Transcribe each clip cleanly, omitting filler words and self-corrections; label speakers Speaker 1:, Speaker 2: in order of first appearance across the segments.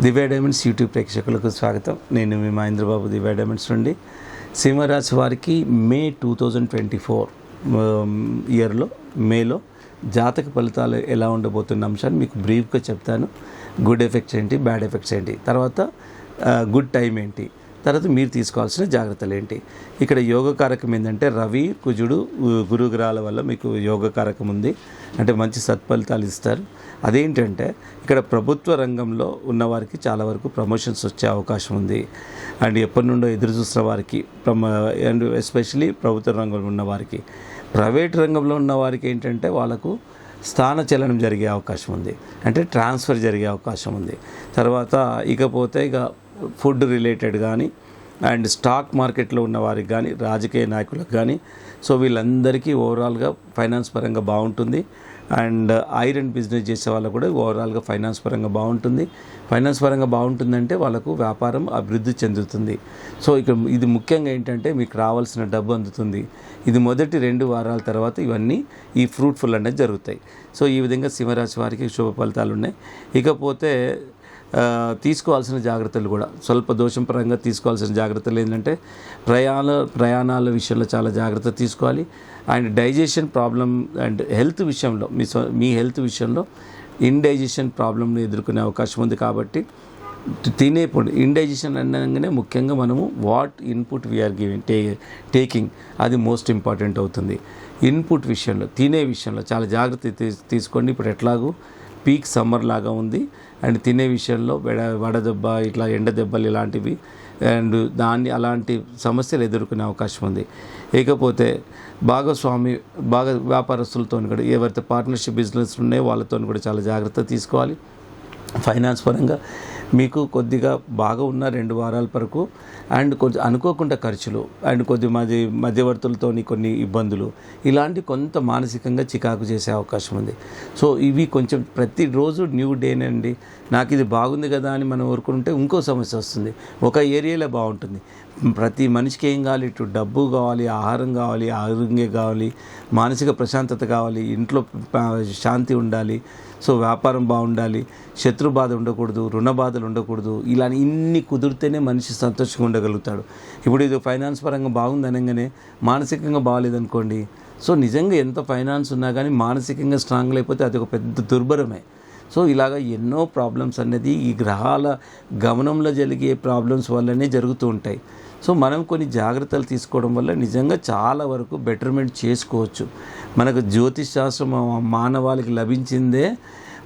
Speaker 1: దివ్య diamonds YouTube ప్రేక్షకులకు స్వాగతం. నేను మీ మహేంద్రబాబు, దివ్య డైమండ్స్ నుండి. సింహరాశి వారికి మే 2024 ఇయర్లో మేలో జాతక ఫలితాలు ఎలా ఉండబోతున్న అంశాన్ని మీకు బ్రీఫ్గా చెప్తాను. గుడ్ ఎఫెక్ట్స్ ఏంటి, బ్యాడ్ ఎఫెక్ట్స్ ఏంటి, తర్వాత గుడ్ టైం ఏంటి, తర్వాత మీరు తీసుకోవాల్సిన జాగ్రత్తలు ఏంటి. ఇక్కడ యోగకారకం ఏంటంటే రవి, కుజుడు, గురుగ్రహాల వల్ల మీకు యోగకారకం ఉంది, అంటే మంచి సత్ఫలితాలు ఇస్తారు. అదేంటంటే ఇక్కడ ప్రభుత్వ రంగంలో ఉన్నవారికి చాలా వరకు ప్రమోషన్స్ వచ్చే అవకాశం ఉంది. అండ్ ఎప్పటి నుండో ఎదురు చూస్తున్న వారికి అండ్ ఎస్పెషలీ ప్రభుత్వ రంగంలో ఉన్నవారికి, ప్రైవేట్ రంగంలో ఉన్న వారికి ఏంటంటే వాళ్ళకు స్థానచలనం జరిగే అవకాశం ఉంది, అంటే ట్రాన్స్ఫర్ జరిగే అవకాశం ఉంది. తర్వాత ఇకపోతే ఇక ఫుడ్ రిలేటెడ్ కానీ అండ్ స్టాక్ మార్కెట్లో ఉన్న వారికి కానీ రాజకీయ నాయకులకు కానీ, సో వీళ్ళందరికీ ఓవరాల్గా ఫైనాన్స్ పరంగా బాగుంటుంది. అండ్ ఐరన్ బిజినెస్ చేసే వాళ్ళకు కూడా ఓవరాల్గా ఫైనాన్స్ పరంగా బాగుంటుంది. ఫైనాన్స్ పరంగా బాగుంటుందంటే వాళ్ళకు వ్యాపారం అభివృద్ధి చెందుతుంది. సో ఇక ఇది ముఖ్యంగా ఏంటంటే మీకు రావాల్సిన డబ్బు అందుతుంది. ఇది మొదటి 2 వారాల తర్వాత ఇవన్నీ ఈ ఫ్రూట్ఫుల్ అనేది జరుగుతాయి. సో ఈ విధంగా సింహరాశి వారికి శుభ ఫలితాలు ఉన్నాయి. ఇకపోతే తీసుకోవాల్సిన జాగ్రత్తలు కూడా స్వల్ప దోషం పరంగా తీసుకోవాల్సిన జాగ్రత్తలు ఏంటంటే ప్రయాణాల విషయంలో చాలా జాగ్రత్త తీసుకోవాలి. And digestion problem and health విషయంలో మీ హెల్త్ విషయంలో ఇండైజెషన్ ప్రాబ్లంని ఎదుర్కొనే అవకాశం ఉంది. కాబట్టి తినేప్పుడు ఇండైజెషన్ అనగానే ముఖ్యంగా మనము what input we are giving taking, అది మోస్ట్ ఇంపార్టెంట్ అవుతుంది. ఇన్పుట్ విషయంలో, తినే విషయంలో చాలా జాగ్రత్త తీసుకోండి. ఇప్పుడు ఎట్లాగూ పీక్ సమ్మర్ లాగా ఉంది. అండ్ తినే విషయంలో వడదెబ్బ, ఇట్లా ఎండ దెబ్బలు ఇలాంటివి అండ్ అలాంటి సమస్యలు ఎదుర్కొనే అవకాశం ఉంది. ఇకపోతే వ్యాపారస్తులతో కూడా, ఎవరైతే పార్ట్నర్షిప్ బిజినెస్ ఉన్నాయో వాళ్ళతో కూడా చాలా జాగ్రత్త తీసుకోవాలి. ఫైనాన్స్ పరంగా మీకు కొద్దిగా బాగా ఉన్న 2 వారాల వరకు అండ్ కొంచెం అనుకోకుండా ఖర్చులు అండ్ మధ్యవర్తులతో కొన్ని ఇబ్బందులు, ఇలాంటి కొంత మానసికంగా చికాకు చేసే అవకాశం ఉంది. సో ఇవి కొంచెం ప్రతిరోజు న్యూ డేనండి, నాకు ఇది బాగుంది కదా అని మనం ఊరుకుంటే ఇంకో సమస్య వస్తుంది. ఒక ఏరియాలో బాగుంటుంది. ప్రతి మనిషికి ఏం కావాలి? ఇటు డబ్బు కావాలి, ఆహారం కావాలి, ఆరోగ్యం కావాలి, మానసిక ప్రశాంతత కావాలి, ఇంట్లో శాంతి ఉండాలి, సో వ్యాపారం బాగుండాలి, శత్రు బాధ ఉండకూడదు, రుణ బాధలు ఉండకూడదు. ఇలా ఇన్ని కుదిరితేనే మనిషి సంతోషంగా ఉండగలుగుతాడు. ఇప్పుడు ఇది ఫైనాన్స్ పరంగా బాగుంది అనగానే మానసికంగా బాగాలేదనుకోండి, సో నిజంగా ఎంత ఫైనాన్స్ ఉన్నా కానీ మానసికంగా స్ట్రాంగ్ లేకపోతే అది ఒక పెద్ద దుర్భరమే. సో ఇలాగ ఎన్నో ప్రాబ్లమ్స్ అనేది ఈ గ్రహాల గమనంలో జరిగే ప్రాబ్లమ్స్ వల్లనే జరుగుతూ ఉంటాయి. సో మనం కొన్ని జాగ్రత్తలు తీసుకోవడం వల్ల నిజంగా చాలా వరకు బెటర్మెంట్ చేసుకోవచ్చు. మనకు జ్యోతిష్ శాస్త్రం మానవాళికి లభించిందే,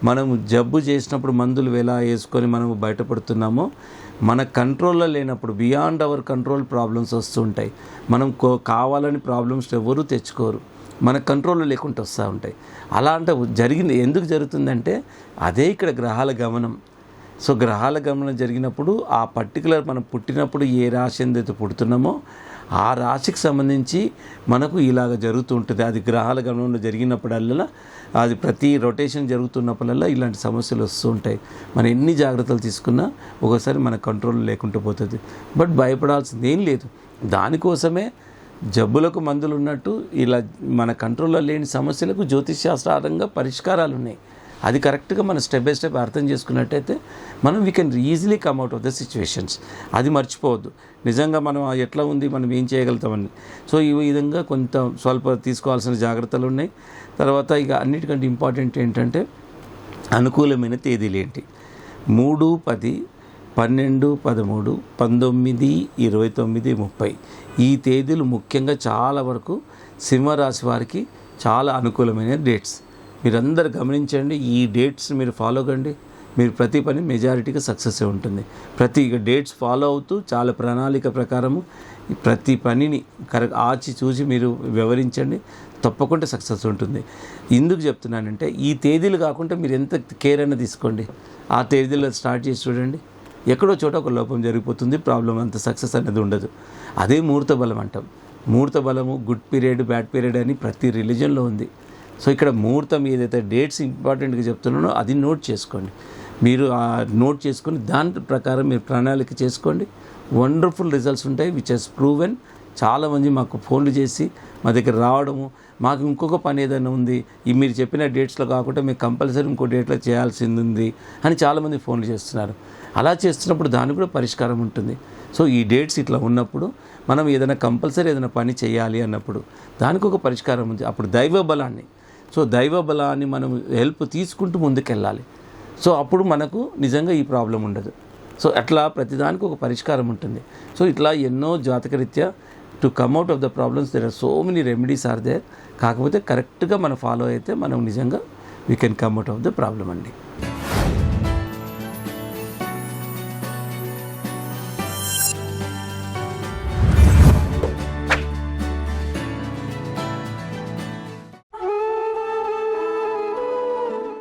Speaker 1: మనం జబ్బు చేసినప్పుడు మందులు ఎలా వేసుకొని మనము బయటపడుతున్నామో, మన కంట్రోల్లో లేనప్పుడు బియాండ్ అవర్ కంట్రోల్ ప్రాబ్లమ్స్ వస్తుంటాయి. మనం కావాలని ప్రాబ్లమ్స్ ఎవరూ తెచ్చుకోరు, మన కంట్రోల్లో లేకుండా వస్తూ ఉంటాయి. అలా అంటే ఎందుకు జరుగుతుందంటే అదే ఇక్కడ గ్రహాల గమనం. సో గ్రహాల గమనం జరిగినప్పుడు ఆ పర్టికులర్ మనం పుట్టినప్పుడు ఏ రాశి అయితే పుడుతున్నామో ఆ రాశికి సంబంధించి మనకు ఇలాగ జరుగుతూ ఉంటుంది. అది గ్రహాల గమనంలో జరిగినప్పుడల్లా, అది ప్రతి రొటేషన్ జరుగుతున్నప్పుడల్లా ఇలాంటి సమస్యలు వస్తూ ఉంటాయి. మనం ఎన్ని జాగ్రత్తలు తీసుకున్నా ఒకసారి మన కంట్రోల్ లేకుండా పోతుంది. బట్ భయపడాల్సింది ఏం లేదు. దానికోసమే జబ్బులకు మందులు ఉన్నట్టు ఇలా మన కంట్రోల్లో లేని సమస్యలకు జ్యోతిష్శాస్త్రారంగా పరిష్కారాలు ఉన్నాయి. అది కరెక్ట్గా మనం స్టెప్ బై స్టెప్ అర్థం చేసుకున్నట్టయితే మనం we can easily come out of the situations. అది మర్చిపోవద్దు. నిజంగా మనం ఎట్లా ఉంది, మనం ఏం చేయగలుగుతామని. సో ఈ విధంగా కొంత స్వల్ప తీసుకోవాల్సిన జాగ్రత్తలు ఉన్నాయి. తర్వాత ఇక అన్నిటికంటే ఇంపార్టెంట్ ఏంటంటే అనుకూలమైన తేదీలు ఏంటి. 3, 10, 12, 13, 19, 29, 30 ఈ తేదీలు ముఖ్యంగా చాలా వరకు సింహరాశి వారికి చాలా అనుకూలమైన డేట్స్. మీరందరూ గమనించండి, ఈ డేట్స్ మీరు ఫాలో కండి, మీరు ప్రతి పని మెజారిటీగా సక్సెస్ ఉంటుంది. ప్రతి డేట్స్ ఫాలో అవుతూ చాలా ప్రణాళిక ప్రకారము ప్రతి పనిని ఆచి చూసి మీరు వివరించండి, తప్పకుండా సక్సెస్ ఉంటుంది. ఎందుకు చెప్తున్నానంటే ఈ తేదీలు కాకుండా మీరు ఎంత కేర్ అయినా తీసుకోండి, ఆ తేదీలో స్టార్ట్ చేసి చూడండి, ఎక్కడో చోట ఒక లోపం జరిగిపోతుంది, ప్రాబ్లం, అంత సక్సెస్ అనేది ఉండదు. అదే ముహూర్త బలం అంటాం. ముహూర్త బలము గుడ్ పీరియడ్, బ్యాడ్ పీరియడ్ అని ప్రతి రిలీజన్లో ఉంది. సో ఇక్కడ ముహూర్తం ఏదైతే డేట్స్ ఇంపార్టెంట్గా చెప్తున్నానో అది నోట్ చేసుకోండి. మీరు ఆ నోట్ చేసుకొని దాని ప్రకారం మీరు ప్రణాళిక చేసుకోండి. వండర్ఫుల్ రిజల్ట్స్ ఉంటాయి, విచ్ హెస్ ప్రూవెన్ చాలామంది మాకు ఫోన్లు చేసి మా దగ్గర రావడము, మాకు ఇంకొక పని ఏదైనా ఉంది, ఈ మీరు చెప్పిన డేట్స్లో కాకుండా మీకు కంపల్సరీ ఇంకో డేట్లో చేయాల్సింది ఉంది అని చాలామంది ఫోన్లు చేస్తున్నారు. అలా చేస్తున్నప్పుడు దానికి కూడా పరిష్కారం ఉంటుంది. సో ఈ డేట్స్ ఇట్లా ఉన్నప్పుడు మనం ఏదైనా కంపల్సరీ ఏదైనా పని చేయాలి అన్నప్పుడు దానికి ఒక పరిష్కారం ఉంది. అప్పుడు దైవ బలాన్ని మనం హెల్ప్ తీసుకుంటూ ముందుకెళ్ళాలి. సో అప్పుడు మనకు నిజంగా ఈ ప్రాబ్లం ఉండదు. సో అట్లా ప్రతిదానికి ఒక పరిష్కారం ఉంటుంది. సో ఇట్లా ఎన్నో జాతకరీత్యా to come out of the problems there are so many remedies are there. కాకపోతే కరెక్ట్గా మనం ఫాలో అయితే మనం నిజంగా we can come out of the problem అండి.